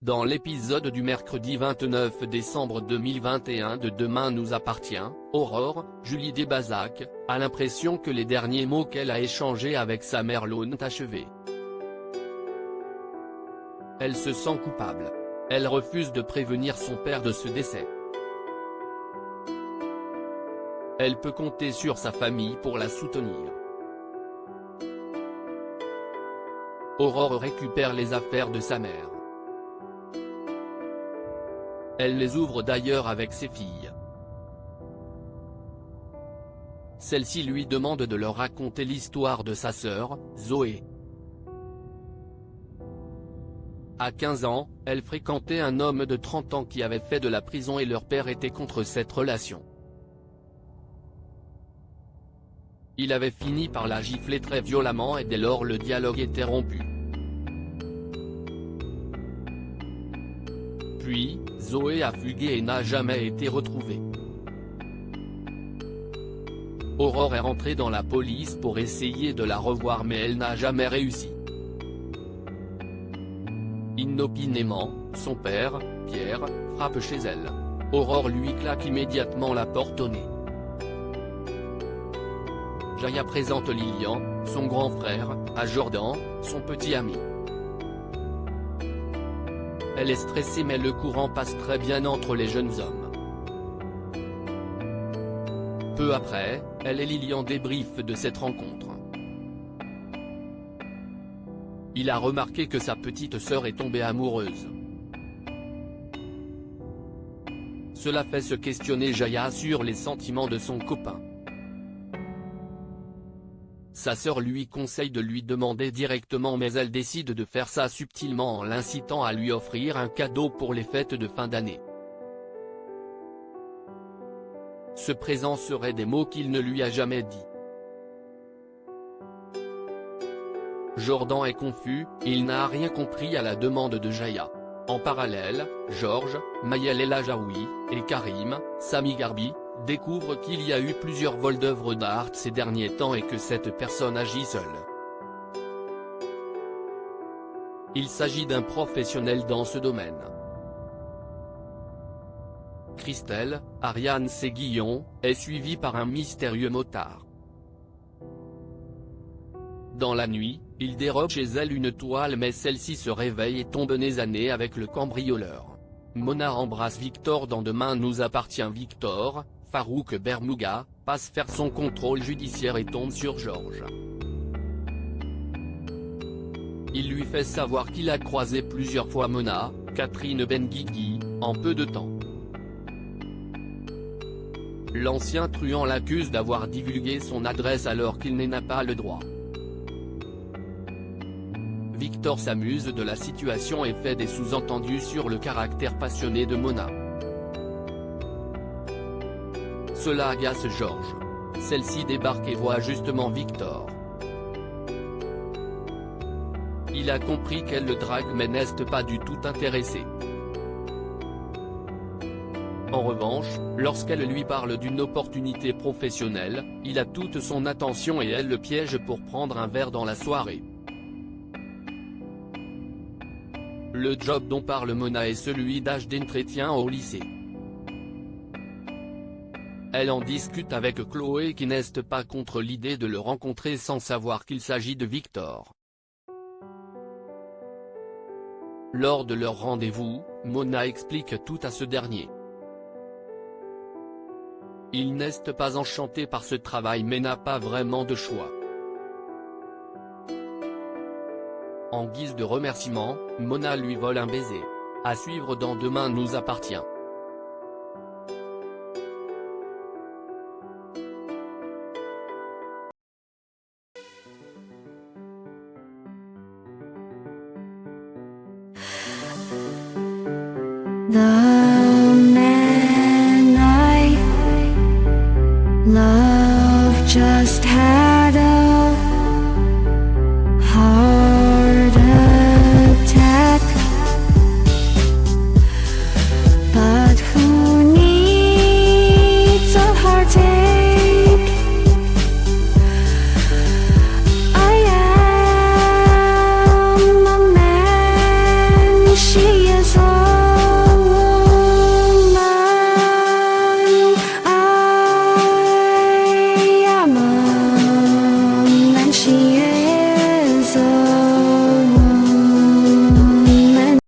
Dans l'épisode du mercredi 29 décembre 2021 de Demain nous appartient, Aurore, Julie Desbazac, a l'impression que les derniers mots qu'elle a échangés avec sa mère l'ont achevée. Elle se sent coupable. Elle refuse de prévenir son père de ce décès. Elle peut compter sur sa famille pour la soutenir. Aurore récupère les affaires de sa mère. Elle les ouvre d'ailleurs avec ses filles. Celle-ci lui demande de leur raconter l'histoire de sa sœur, Zoé. À 15 ans, elle fréquentait un homme de 30 ans qui avait fait de la prison et leur père était contre cette relation. Il avait fini par la gifler très violemment et dès lors le dialogue était rompu. Puis, Zoé a fugué et n'a jamais été retrouvée. Aurore est rentrée dans la police pour essayer de la revoir mais elle n'a jamais réussi. Inopinément, son père, Pierre, frappe chez elle. Aurore lui claque immédiatement la porte au nez. Jaya présente Lilian, son grand frère, à Jordan, son petit ami. Elle est stressée mais le courant passe très bien entre les jeunes hommes. Peu après, elle et Lilian débriefent de cette rencontre. Il a remarqué que sa petite sœur est tombée amoureuse. Cela fait se questionner Jaya sur les sentiments de son copain. Sa sœur lui conseille de lui demander directement mais elle décide de faire ça subtilement en l'incitant à lui offrir un cadeau pour les fêtes de fin d'année. Ce présent serait des mots qu'il ne lui a jamais dit. Jordan est confus, il n'a rien compris à la demande de Jaya. En parallèle, Georges, Maëlle El Ajaoui, et Karim, Sami Garbi, découvrent qu'il y a eu plusieurs vols d'œuvres d'art ces derniers temps et que cette personne agit seule. Il s'agit d'un professionnel dans ce domaine. Christelle, Ariane Séguillon, est suivie par un mystérieux motard. Dans la nuit, il dérobe chez elle une toile mais celle-ci se réveille et tombe nez à nez avec le cambrioleur. Mona embrasse Victor dans Demain nous appartient. Victor, Farouk Bermouga, passe faire son contrôle judiciaire et tombe sur Georges. Il lui fait savoir qu'il a croisé plusieurs fois Mona, Catherine Benguigui, en peu de temps. L'ancien truand l'accuse d'avoir divulgué son adresse alors qu'il n'en a pas le droit. Victor s'amuse de la situation et fait des sous-entendus sur le caractère passionné de Mona. Cela agace Georges. Celle-ci débarque et voit justement Victor. Il a compris qu'elle le drague mais n'est pas du tout intéressé. En revanche, lorsqu'elle lui parle d'une opportunité professionnelle, il a toute son attention et elle le piège pour prendre un verre dans la soirée. Le job dont parle Mona est celui d'entretien au lycée. Elle en discute avec Chloé qui n'est pas contre l'idée de le rencontrer sans savoir qu'il s'agit de Victor. Lors de leur rendez-vous, Mona explique tout à ce dernier. Il n'est pas enchanté par ce travail mais n'a pas vraiment de choix. En guise de remerciement, Mona lui vole un baiser. À suivre dans Demain nous appartient. The man I love just had a heart